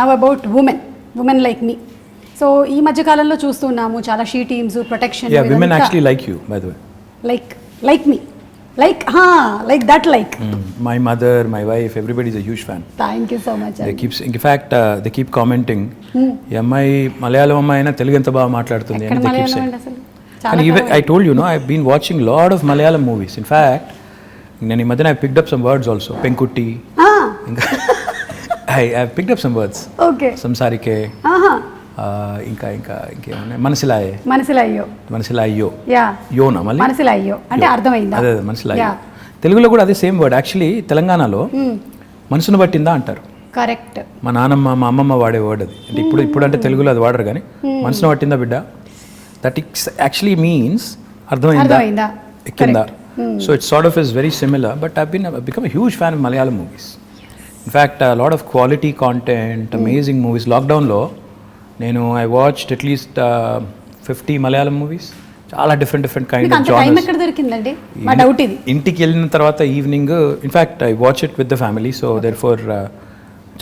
Now about women like me. So ఈ మధ్య కాలంలో చూస్తున్నాము చాలా she teams protection. Yeah, women actually like you, by the way. Like me. Like that. My mother, my wife, everybody is a huge fan. Thank you so much. They keep commenting. ఈ అమ్మాయి మలయాళం అమ్మాయి అయినా తెలుగు ఎంత బాగా మాట్లాడుతుంది అని they keep saying. And even I told you, no, I've been watching lot of Malayalam movies. In fact, నేను ఈ మధ్యన I picked up some words also. Penkutti. I've picked up some words. Okay. సంసారికే. ఇంకేమన్నా మనసిలాయ్యో యోనా మళ్ళీ మనసిలాయ్యో అంటే అర్థమైందా? అదే మనసిలాయ్యో. తెలుగులో కూడా అదే సేమ్ వర్డ్. యాక్చువల్లీ తెలంగాణలో మనసును పట్టిందా అంటారు. కరెక్ట్. మా నాన్నమ్మ మా అమ్మమ్మ వాడే వర్డ్ అది. అంటే ఇప్పుడు అంటే తెలుగులో అది వాడరు కానీ మనసును పట్టిందా బిడ్డ, దట్ ఇట్స్ యాక్చువల్లీ మీన్స్ అర్థమైందా ఎక్కిందా. So it's sort of is very similar. But I've become a huge fan of Malayalam movies. In fact, a lot of quality content, amazing movies. Lockdownలో నేను I watched at least 50 Malayalam movies. చాలా different kind of genres. ఎక్కడ దొరికిందండి? మా doubt ఇది. ఇంటికి వెళ్ళిన తర్వాత evening in fact I watch it with the family. So therefore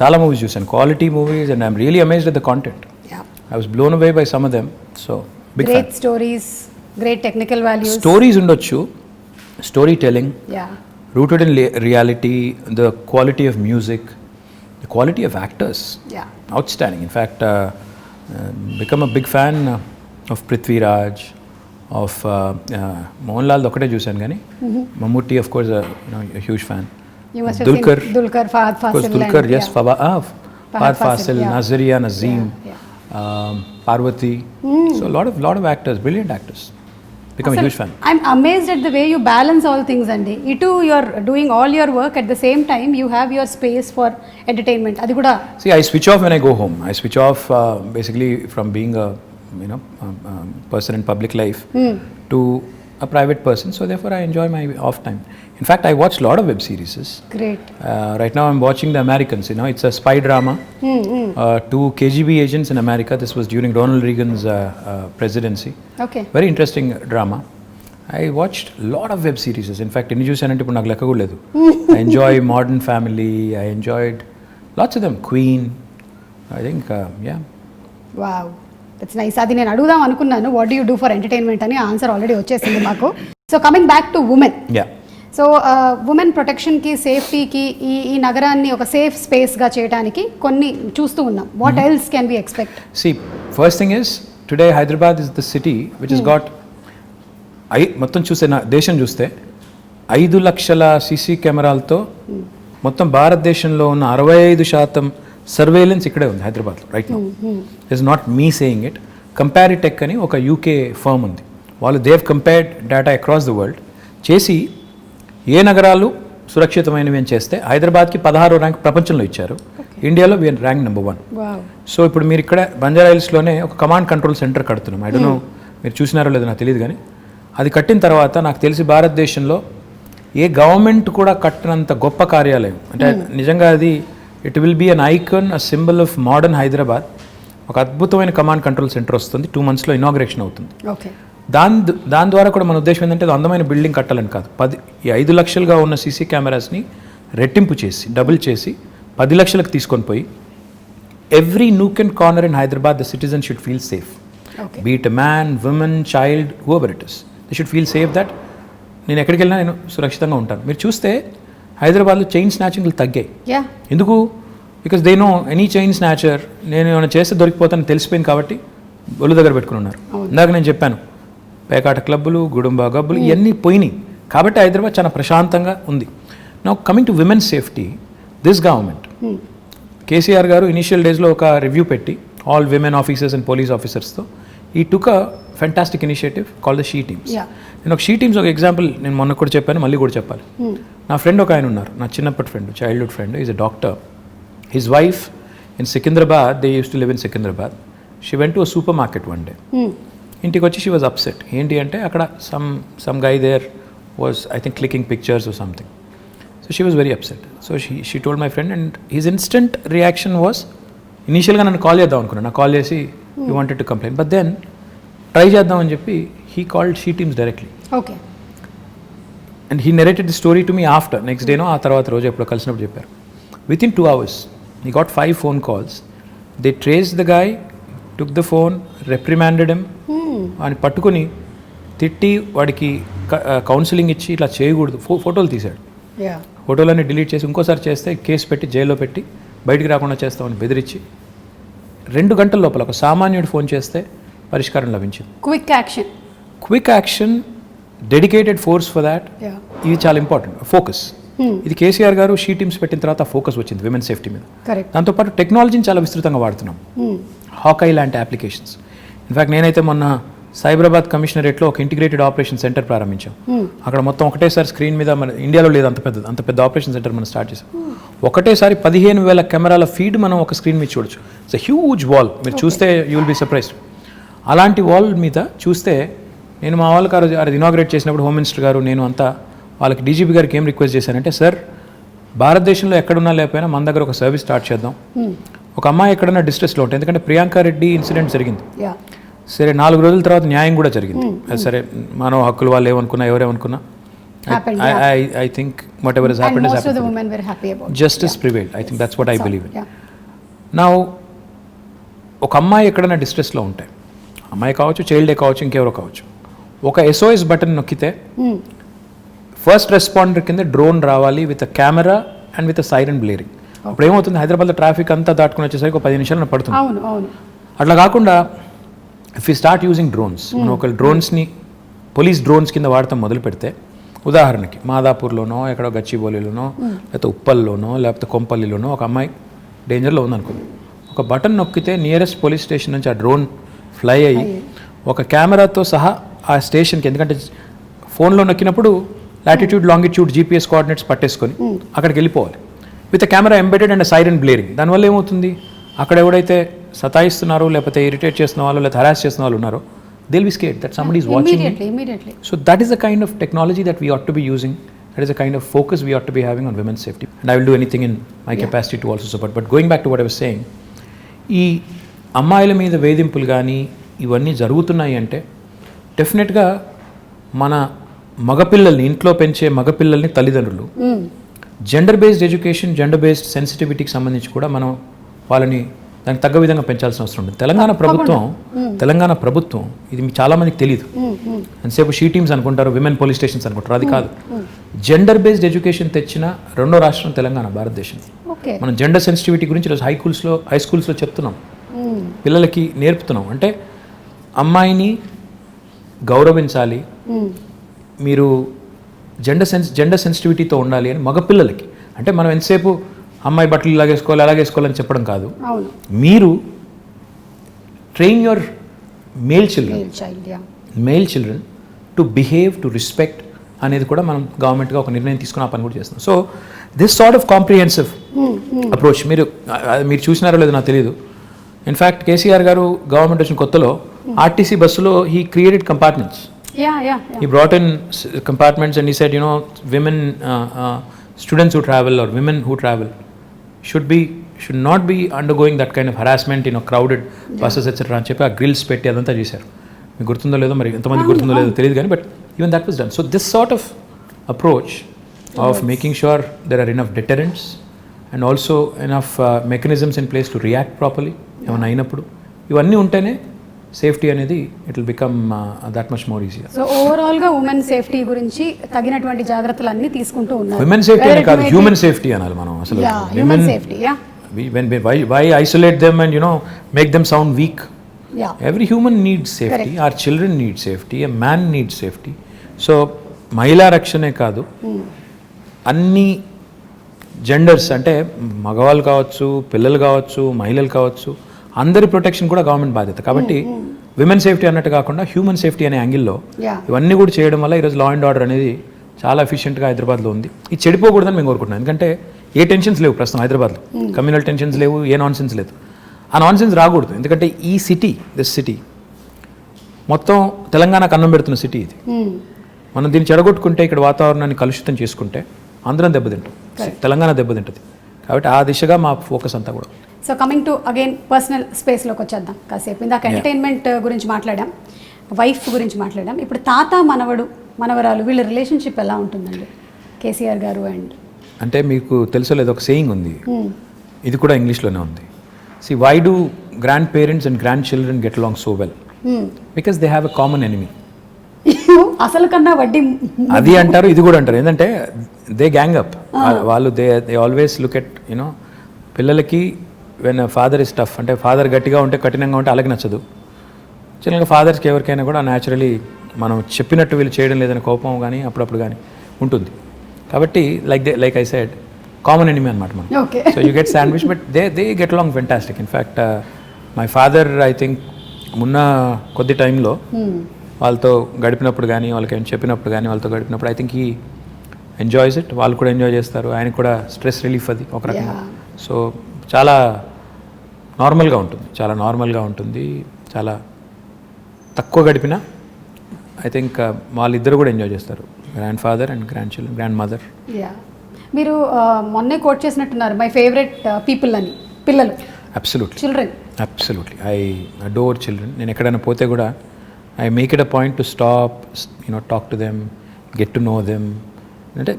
చాలా మూవీస్ చూసాను, quality movies, and I'm really amazed with the content. I was blown away by some of them. So big great stories, great technical values. Stories ఉండొచ్చు, story telling, rooted in reality, the quality of music, the quality of actors, outstanding. In fact, become a big fan of Prithvi Raj, of Mohanlal ఒకటే చూసాను కానీ Mammootty of course a huge fan. You must have Dulquer, Fahad Fasil, Dulquer, yes, Fahad Fasil, Nazariya Nazim, Parvati. So a lot of actors, brilliant actors. Become a huge fan. I'm amazed at the way you balance all things, Andy. Itu you're doing all your work at the same time you have your space for entertainment. Adi kuda. See, I switch off when I go home. I switch off basically from being a person in public life to a private person. So therefore I enjoy my off time. In fact, I watch a lot of web series. Great. Right now I'm watching The Americans. It's a spy drama. Two KGB agents in America. This was during Ronald Reagan's presidency. Okay. Very interesting drama. I watched a lot of web series. In fact, inni chusanante ippudu naaku lekka kuda ledu. I enjoy Modern Family. I enjoyed lots of them. Queen. I think, yeah. Wow. That's nice. Adi nenu adugudam anukunnanu, what do you do for entertainment ani answer already vachesindi maaku. So coming back to women. Yeah. So women ప్రొటెక్షన్కి, సేఫ్టీకి, ఈ నగరాన్ని ఒక safe స్పేస్గా చేయడానికి కొన్ని చూస్తూ ఉన్నాం. What else can we expect? See, first thing is, today Hyderabad is the city which has got మొత్తం చూస్తే దేశం చూస్తే 5 లక్షల సీసీ కెమెరాలతో మొత్తం భారతదేశంలో ఉన్న 65% సర్వేలెన్స్ ఇక్కడే ఉంది హైదరాబాద్లో right now. It's not me saying it. Comparitech అని ఒక యూకే ఫర్మ్ ఉంది. వాళ్ళు they've compared data across the world చేసి ఏ నగరాలు సురక్షితమైనవి అని చేస్తే హైదరాబాద్కి 16వ ర్యాంక్ ప్రపంచంలో ఇచ్చారు. ఇండియాలో వీఆర్ ర్యాంక్ నెంబర్ 1. సో ఇప్పుడు మీరు ఇక్కడ బంజారా హిల్స్లోనే ఒక కమాండ్ కంట్రోల్ సెంటర్ కడుతున్నాం. ఐ డోంట్ నో మీరు చూసినారో లేదో నాకు తెలియదు కానీ అది కట్టిన తర్వాత నాకు తెలిసి భారతదేశంలో ఏ గవర్నమెంట్ కూడా కట్టినంత గొప్ప కార్యాలయం. అంటే నిజంగా అది it will be an icon, a symbol of modern Hyderabad. ఒక అద్భుతమైన కమాండ్ కంట్రోల్ సెంటర్ వస్తుంది. 2 monthsలో ఇనాగ్రేషన్ అవుతుంది. దాని ద్వారా కూడా మన ఉద్దేశం ఏంటంటే అందమైన బిల్డింగ్ కట్టాలని కాదు, 5 లక్షలుగా ఉన్న సీసీ కెమెరాస్ని రెట్టింపు చేసి డబుల్ చేసి 10 లక్షలకు తీసుకొని పోయి every nook and corner in Hyderabad the citizen should feel safe. Be it man, women, child, whoever it is, they should feel safe that నేను ఎక్కడికి వెళ్ళినా నేను సురక్షితంగా ఉంటాను. మీరు చూస్తే హైదరాబాద్లో చైన్ స్నాచింగ్లు తగ్గాయి. ఎందుకు? Because they know any chain snatcher నేను ఏమైనా చేస్తే దొరికిపోతాను తెలిసిపోయింది కాబట్టి ఒళ్ళు దగ్గర పెట్టుకుని ఉన్నారు. ఇందాక నేను చెప్పాను పేకాట క్లబ్బులు, గుడుంబా గబ్బులు ఇవన్నీ పోయినాయి కాబట్టి హైదరాబాద్ చాలా ప్రశాంతంగా ఉంది. Now coming to women safety, this government KCR గారు ఇనిషియల్ డేస్లో ఒక రివ్యూ పెట్టి all women officers and police ఆఫీసర్స్తో ఈ took a fantastic initiative call the she teams. నేను ఒక షీ టీమ్స్ ఒక ఎగ్జాంపుల్ నేను మొన్న కూడా చెప్పాను, మళ్ళీ కూడా చెప్పాలి. నా ఫ్రెండ్ ఒక ఆయన ఉన్నారు, నా చిన్నప్పటి friend, childhood friend, is a doctor. His wife in Secunderabad, they use to live in Secunderabad. She went to a super market one day. ఇంటికి వచ్చి షీ వాజ్ అప్సెట్. ఏంటి అంటే అక్కడ some guy there was I think clicking pictures or something. So she was very upset. So she told my friend and his instant reaction was, ఇనీషియల్గా నన్ను call చేద్దాం అనుకున్నాను, నాకు కాల్ చేసి you wanted to complaint, but then try చేద్దాం అని చెప్పి he called she teams directly. Okay. And he narrated the story to me after next డేనో ఆ తర్వాత రోజు ఎప్పుడో కలిసినప్పుడు చెప్పారు. Within 2 hours he got 5 phone calls they trace the guy, took the phone, reprimanded him, అని పట్టుకుని తిట్టి వాడికి కౌన్సిలింగ్ ఇచ్చి ఇట్లా చేయకూడదు, ఫోటోలు తీశాడు. ఫోటోలన్నీ డిలీట్ చేసి ఇంకోసారి చేస్తే కేసు పెట్టి జైల్లో పెట్టి బయటికి రాకుండా చేస్తామని బెదిరించి 2 గంటల లోపల ఒక సామాన్యుడు ఫోన్ చేస్తే పరిష్కారం లభించింది. Quick action, dedicated force for that, ఇది చాలా ఇంపార్టెంట్. ఫోకస్, ఇది కేసీఆర్ గారు షీ టీమ్స్ పెట్టిన తర్వాత ఫోకస్ వచ్చింది విమెన్ సేఫ్టీ మీద. దాంతోపాటు టెక్నాలజీని చాలా విస్తృతంగా వాడుతున్నాం. హాకై లాంటి అప్లికేషన్స్. ఇన్ఫాక్ట్ నేనైతే మొన్న సైబరాబాద్ కమిషనరేట్లో ఒక ఇంటిగ్రేటెడ్ ఆపరేషన్ సెంటర్ ప్రారంభించాం. అక్కడ మొత్తం ఒకటేసారి స్క్రీన్ మీద, మన ఇండియాలో లేదు అంత పెద్ద ఆపరేషన్ సెంటర్ మనం స్టార్ట్ చేసాం. ఒకటేసారి 15,000 కెమెరాల ఫీడ్ మనం ఒక స్క్రీన్ మీద చూడొచ్చు. ఇట్స్ ఎ హ్యూజ్ వాల్, మీరు చూస్తే యూ విల్ బి సర్ప్రైజ్డ్. అలాంటి వాల్ మీద చూస్తే నేను మా వాళ్ళకి అది ఇనాగ్రేట్ చేసినప్పుడు హోమ్ మినిస్టర్ గారు, నేను అంతా వాళ్ళకి డీజీపీ గారికి ఏం రిక్వెస్ట్ చేశానంటే, సార్ భారతదేశంలో ఎక్కడున్నా లేకపోయినా మన దగ్గర ఒక సర్వీస్ స్టార్ట్ చేద్దాం. ఒక అమ్మాయి ఎక్కడన్నా డిస్ట్రెస్లో ఉంటుంది, ఎందుకంటే ప్రియాంక రెడ్డి ఇన్సిడెంట్ జరిగింది, సరే 4 రోజుల తర్వాత న్యాయం కూడా జరిగింది. సరే మానవ హక్కులు వాళ్ళు ఏమనుకున్నా ఎవరేమనుకున్నా, I think whatever has happened has happened. And most of the women were happy about it. Justice prevailed. I think that's what I believe in. Now, ఒక అమ్మాయి ఎక్కడైనా డిస్ట్రెస్లో ఉంటాయి, అమ్మాయి కావచ్చు, చైల్డే కావచ్చు, ఇంకెవరో కావచ్చు, ఒక SOS బటన్ నొక్కితే ఫస్ట్ రెస్పాండర్ కింద డ్రోన్ రావాలి with a camera and with a siren blaring. అప్పుడు ఏమవుతుంది, హైదరాబాద్లో ట్రాఫిక్ అంతా దాటుకుని వచ్చేసరికి ఒక 10 నిమిషాలు పడుతుంది. అట్లా కాకుండా if you start using drones, మనం ఒక డ్రోన్స్ని పోలీస్ డ్రోన్స్ కింద వాడటం మొదలు పెడితే, ఉదాహరణకి మాదాపూర్లోనో ఎక్కడో గచ్చిబౌలిలోనో లేకపోతే ఉప్పల్లోనో లేకపోతే కొంపల్లిలోనో ఒక అమ్మాయి డేంజర్లో ఉందనుకోండి, ఒక బటన్ నొక్కితే నియరెస్ట్ పోలీస్ స్టేషన్ నుంచి ఆ డ్రోన్ ఫ్లై అయ్యి ఒక కెమెరాతో సహా ఆ స్టేషన్కి, ఎందుకంటే ఫోన్లో నొక్కినప్పుడు లాటిట్యూడ్ లాంగిట్యూడ్ GPS కోఆర్డినేట్స్ పట్టేసుకొని అక్కడికి వెళ్ళిపోవాలి with camera embedded and siren blaring. దానివల్ల ఏమవుతుంది, అక్కడ ఎవడైతే సతాయిస్తున్నారో లేకపోతే ఇరిటేట్ చేస్తున్న వాళ్ళు లేకపోతే హరాస్ చేస్తున్న వాళ్ళు ఉన్నారో, they'll be scared that somebody is watching immediately. So that is the kind of technology that we ought to be using. That is the kind of focus we ought to be having on women's safety. And I will do anything in my capacity to also support. But going back to what I was saying, ఈ అమ్మాయిల మీద వేధింపులు కానీ ఇవన్నీ జరుగుతున్నాయి అంటే డెఫినెట్గా మన మగపిల్లల్ని, ఇంట్లో పెంచే మగపిల్లల్ని తల్లిదండ్రులు gender based education, gender based సెన్సిటివిటీకి సంబంధించి కూడా మనం వాళ్ళని దానికి తగ్గ విధంగా పెంచాల్సిన అవసరం ఉంది. తెలంగాణ ప్రభుత్వం ఇది మీకు చాలా మందికి తెలియదు. అంతసేపు షీ టీమ్స్ అనుకుంటారు, విమెన్ పోలీస్ స్టేషన్స్ అనుకుంటారు, అది కాదు. జెండర్ బేస్డ్ ఎడ్యుకేషన్ తెచ్చిన 2వ రాష్ట్రం తెలంగాణ భారతదేశం. మనం జెండర్ సెన్సిటివిటీ గురించి ఈరోజు హై స్కూల్స్లో చెప్తున్నాం, పిల్లలకి నేర్పుతున్నాం. అంటే అమ్మాయిని గౌరవించాలి, మీరు జెండర్ సెన్సిటివిటీతో ఉండాలి అని మగపిల్లలకి. అంటే మనం ఎంతసేపు అమ్మాయి బట్టలు ఇలాగేసుకోవాలి అలాగేసుకోవాలని చెప్పడం కాదు, మీరు train your male children to behave, to respect అనేది కూడా మనం గవర్నమెంట్గా ఒక నిర్ణయం తీసుకుని ఆ పని కూడా చేస్తున్నాం. So this sort of comprehensive approach మీరు చూసినారో లేదో నాకు తెలియదు. ఇన్ఫ్యాక్ట్ కేసీఆర్ గారు గవర్నమెంట్ వచ్చిన కొత్తలో ఆర్టీసీ బస్సులో he created compartments. He brought in compartments and he said, you know, women, students who travel or women who travel should not be undergoing that kind of harassment, you know, crowded buses etc. అని చెప్పి ఆ grills పెట్టి అదంతా చేశారు. మీకు గుర్తుందో లేదో, మరి ఎంతమంది గుర్తుందో లేదో తెలియదు కానీ, but even that was done. So this sort of approach of making sure there are enough deterrents and also enough mechanisms in place to react properly ఏమైనా అయినప్పుడు, ఇవన్నీ ఉంటేనే సేఫ్టీ అనేది it will become that much more easy. So overall గా women safety గురించి తగినటువంటి జాగ్రత్తలు అన్ని తీసుకుంటూ ఉన్నారు. ఉమెన్ సేఫ్టీ అనే కాదు, హ్యూమన్ సేఫ్టీ అనాలి మనం అసలు. Human safety, why isolate them and, you know, make them sound weak? Every human needs safety. Our children need safety, a man needs safety. So మహిళా రక్షణే కాదు, అన్ని జెండర్స్ అంటే మగవాళ్ళు కావచ్చు, పిల్లలు కావచ్చు, మహిళలు కావచ్చు, అందరి ప్రొటెక్షన్ కూడా గవర్నమెంట్ బాధ్యత. కాబట్టి విమెన్ సేఫ్టీ అన్నట్టు కాకుండా హ్యూమన్ సేఫ్టీ అనే యాంగిల్లో ఇవన్నీ కూడా చేయడం వల్ల ఈరోజు లా అండ్ ఆర్డర్ అనేది చాలా ఎఫిషియెంట్గా హైదరాబాద్లో ఉంది. ఇది చెడిపోకూడదని మేము కోరుకుంటున్నాం. ఎందుకంటే ఏ టెన్షన్స్ లేవు ప్రస్తుతం హైదరాబాద్లో, కమ్యూనల్ టెన్షన్స్ లేవు, ఏ నాన్ సెన్స్ లేదు. ఆ నాన్ సెన్స్ రాకూడదు. ఎందుకంటే ఈ దిస్ సిటీ మొత్తం తెలంగాణకు అన్నం పెడుతున్న సిటీ ఇది. మనం దీన్ని చెడగొట్టుకుంటే, ఇక్కడ వాతావరణాన్ని కలుషితం చేసుకుంటే అందరం దెబ్బతింటాం, తెలంగాణ దెబ్బతింటుంది. కాబట్టి ఆ దిశగా మా ఫోకస్ అంతా కూడా. So coming to again personal స్పేస్లోకి వచ్చేద్దాం కాసేపు. ఇందాక ఎంటర్టైన్మెంట్ గురించి మాట్లాడాం, వైఫ్ గురించి మాట్లాడాం, ఇప్పుడు తాత మనవడు మనవరాలు వీళ్ళ రిలేషన్షిప్ ఎలా ఉంటుందండి కేసీఆర్ గారు అండ్? అంటే మీకు తెలుసో లేదో, ఒక సేయింగ్ ఉంది, ఇది కూడా ఇంగ్లీష్లోనే ఉంది. See, why do grandparents and grandchildren get along so well? Because they have a common enemy. అసలు కన్నా వడ్డీ అది అంటారు, ఇది కూడా అంటారు. ఏంటంటే దే గ్యాంగ్ అప్. వాళ్ళు they always look at you know, పిల్లలకి వెన్ ఫాదర్ ఇస్ టఫ్, అంటే ఫాదర్ గట్టిగా ఉంటే కఠినంగా ఉంటే అలాగే నచ్చదు. చిన్నగా ఫాదర్స్కి ఎవరికైనా కూడా న్యాచురలీ మనం చెప్పినట్టు వీళ్ళు చేయడం లేదని కోపం కానీ అప్పుడప్పుడు కానీ ఉంటుంది. కాబట్టి like I said, common enemy అనమాట మనం. Okay. So you get sandwich, but they get along fantastic. In fact my father I think మొన్న కొద్ది టైంలో వాళ్ళతో గడిపినప్పుడు కానీ, వాళ్ళకి ఏం చెప్పినప్పుడు కానీ, వాళ్ళతో గడిపినప్పుడు I think he enjoys it. వాళ్ళు కూడా ఎంజాయ్ చేస్తారు, ఆయనకు కూడా స్ట్రెస్ రిలీఫ్ అది ఒక రకంగా. సో చాలా నార్మల్గా ఉంటుంది, చాలా నార్మల్గా ఉంటుంది. చాలా తక్కువ గడిపినా ఐ థింక్ వాళ్ళిద్దరు కూడా ఎంజాయ్ చేస్తారు, grand father and grand children, grand mother. Yeah, మీరు మొన్నే కోట్ చేసినట్టున్నారు మై ఫేవరెట్ పీపుల్ అని, పిల్లలు. Absolutely, children. Absolutely, I adore children. నేను ఎక్కడైనా పోతే కూడా I make it a point to stop, talk to them, get to know them. అంటే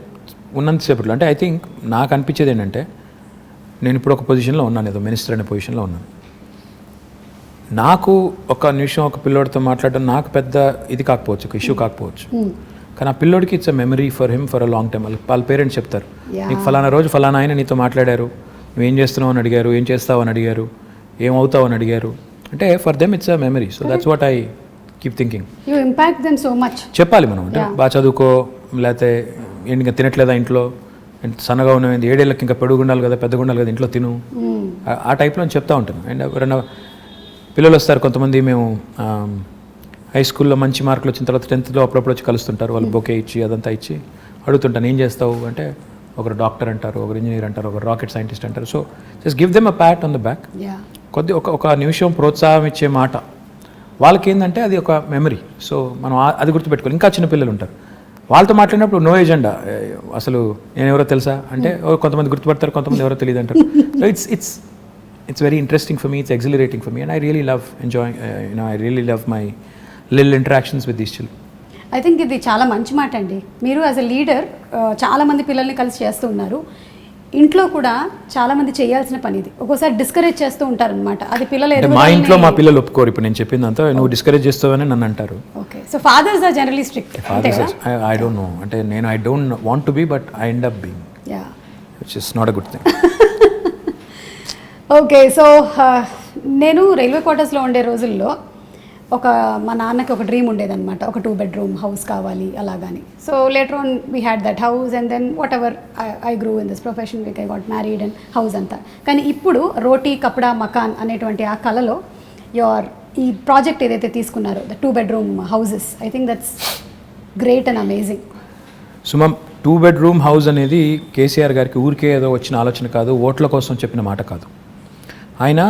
ఉన్నంతసేపట్లో అంటే ఐ థింక్ నాకు అనిపించేది ఏంటంటే, నేను ఇప్పుడు ఒక పొజిషన్లో ఉన్నాను, ఏదో మినిస్టర్ అనే పొజిషన్లో ఉన్నాను. నాకు ఒక నిమిషం ఒక పిల్లోడితో మాట్లాడడం నాకు పెద్ద ఇది కాకపోవచ్చు, ఒక ఇష్యూ కాకపోవచ్చు. కానీ ఆ పిల్లోడికి it's a memory for him for a long time. వాళ్ళ పేరెంట్స్ చెప్తారు, నీకు ఫలానా రోజు ఫలానా ఆయన నీతో మాట్లాడారు, నువ్వేం చేస్తున్నావు అని అడిగారు, ఏం చేస్తావు అని అడిగారు, ఏమవుతావు అని అడిగారు. అంటే for them it's a memory. So that's what I keep thinking. You impact them so much. చెప్పాలి మనం, అంటే బాగా చదువుకో, లేకపోతే ఏంటి ఇంకా తినట్లేదా ఇంట్లో, సన్నగా ఉన్నది, 7 ఏళ్ళకి ఇంకా పెడుగు ఉండాలి కదా, పెద్దగా ఉండాలి కదా, ఇంట్లో తిను, ఆ టైప్లో చెప్తా ఉంటాను. అండ్ ఎవరైనా పిల్లలు వస్తారు కొంతమంది, మేము హై స్కూల్లో మంచి మార్కులు వచ్చిన తర్వాత 10th అప్పుడప్పుడు వచ్చి కలుస్తుంటారు, వాళ్ళు బొకే ఇచ్చి అదంతా ఇచ్చి అడుగుతుంటాను, ఏం చేస్తావు అంటే, ఒకరు డాక్టర్ అంటారు, ఒకరు ఇంజనీర్ అంటారు, ఒకరు రాకెట్ సైంటిస్ట్ అంటారు. So just give them a Pat on the back. కొద్ది ఒక నిమిషం ప్రోత్సాహం ఇచ్చే మాట వాళ్ళకి ఏంటంటే అది ఒక మెమరీ. సో మనం అది గుర్తుపెట్టుకోవాలి. ఇంకా చిన్న పిల్లలు ఉంటారు, వాళ్ళతో మాట్లాడినప్పుడు నో ఏజెండా, అసలు నేను ఎవరో తెలుసా అంటే కొంతమంది గుర్తుపడతారు, కొంతమంది ఎవరో తెలియదు అంటారు. So it's very interesting for me, it's exhilarating for me, and I really love enjoying, I really love my little interactions with these children. I think ఇది చాలా మంచి మాట అండి. మీరు యాజ్ ఎ లీడర్ చాలా మంది పిల్లల్ని కలిసి చేస్తూ ఉన్నారు. ఇంట్లో కూడా చాలా మంది చేయాల్సిన పని ఇది. ఒక్కోసారి డిస్కరేజ్ చేస్తూ ఉంటారు అనమాట. అది పిల్లలు మా ఇంట్లో మా పిల్లలు ఒప్పుకోరు. ఇప్పుడు నేను చెప్పిందంతా నువ్వు డిస్కరేజ్ చేస్తావని నన్ను అంటారు. Okay, so fathers are generally strict. I don't know, అంటే నేను I don't want to be, but I end up being, which is not a good thing. Okay, so నేను రైల్వే క్వార్టర్స్లో ఉండే రోజుల్లో మా నాన్నకి ఒక డ్రీమ్ ఉండేదన్నమాట, ఒక 2 bedroom హౌస్ కావాలి అలాగని. So later on we had that house, and then whatever I grew in this profession, I got married and house అంతా. కానీ ఇప్పుడు రోటీ కపడా మకాన్ అనేటువంటి ఆ కళలో ఈ ప్రాజెక్ట్ ఏదైతే తీసుకున్నారో, the 2 bedroom houses, I think that's great and amazing. సుమం, 2 bedroom హౌస్ అనేది కేసీఆర్ గారికి ఊరికే ఏదో వచ్చిన ఆలోచన కాదు, ఓట్ల కోసం చెప్పిన మాట కాదు. ఆయన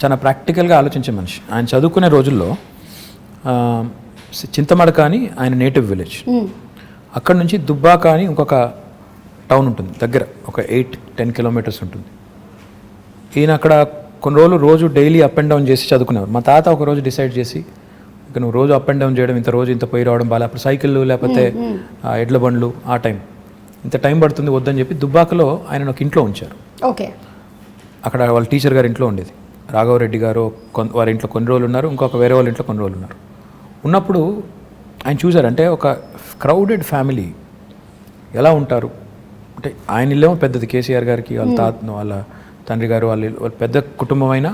చాలా ప్రాక్టికల్గా ఆలోచించే మనిషి. ఆయన చదువుకునే రోజుల్లో చింతమడక అని ఆయన నేటివ్ విలేజ్, అక్కడ నుంచి దుబ్బాక అని ఇంకొక టౌన్ ఉంటుంది దగ్గర, ఒక 8-10 kilometers ఉంటుంది. ఈయన అక్కడ కొన్ని రోజులు రోజు డైలీ అప్ అండ్ డౌన్ చేసి చదువుకునేవారు. మా తాత ఒక రోజు డిసైడ్ చేసి, ఇక నువ్వు రోజు అప్ అండ్ డౌన్ చేయడం, ఇంత పోయి రావడం బాగా, అప్పుడు సైకిళ్ళు లేకపోతే ఎడ్ల బండ్లు, ఆ టైం ఇంత టైం పడుతుంది వద్దని చెప్పి దుబ్బాకలో ఆయన ఒక ఇంట్లో ఉంచారు. ఓకే, అక్కడ వాళ్ళ టీచర్ గారి ఇంట్లో ఉండేది, రాఘవరెడ్డి గారు. వారి ఇంట్లో కొన్ని రోజులు ఉన్నారు, ఇంకొక వేరే వాళ్ళ ఇంట్లో కొన్ని రోజులు ఉన్నారు. ఉన్నప్పుడు ఆయన చూసారంటే ఒక క్రౌడెడ్ ఫ్యామిలీ ఎలా ఉంటారు అంటే, ఆయన ఇల్లేమో పెద్దది, కేసీఆర్ గారికి వాళ్ళ తండ్రి గారు వాళ్ళ పెద్ద కుటుంబం అయినా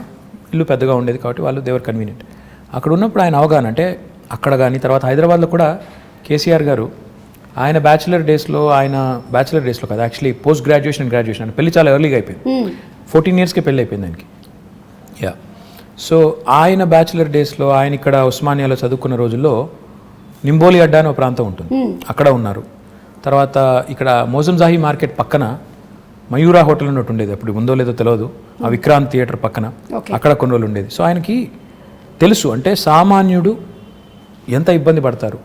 ఇల్లు పెద్దగా ఉండేది కాబట్టి వాళ్ళు దేవర్ కన్వీనియంట్. అక్కడ ఉన్నప్పుడు ఆయన అవగాహన అంటే, అక్కడ కానీ తర్వాత హైదరాబాద్లో కూడా కేసీఆర్ గారు ఆయన బ్యాచిలర్ డేస్లో కాదు, యాక్చువల్లీ పోస్ట్ గ్రాడ్యుయేషన్ అంటే పెళ్లి చాలా ఎర్లీగా అయిపోయింది. 14 yearsకే పెళ్ళి అయిపోయింది ఆయనకి. సో ఆయన బ్యాచిలర్ డేస్లో ఆయన ఇక్కడ ఉస్మానియాలో చదువుకున్న రోజుల్లో నింబోలి అడ్డా అనే ఒక ప్రాంతం ఉంటుంది, అక్కడ ఉన్నారు. తర్వాత ఇక్కడ మోజంజాహి మార్కెట్ పక్కన మయూరా హోటల్ అని ఒకటి ఉండేది, అప్పుడు ఉందో లేదో తెలియదు, ఆ విక్రాంత్ థియేటర్ పక్కన, అక్కడ కొన్ని రోజులు ఉండేది. సో ఆయనకి తెలుసు అంటే సామాన్యుడు ఎంత ఇబ్బంది పడతారు,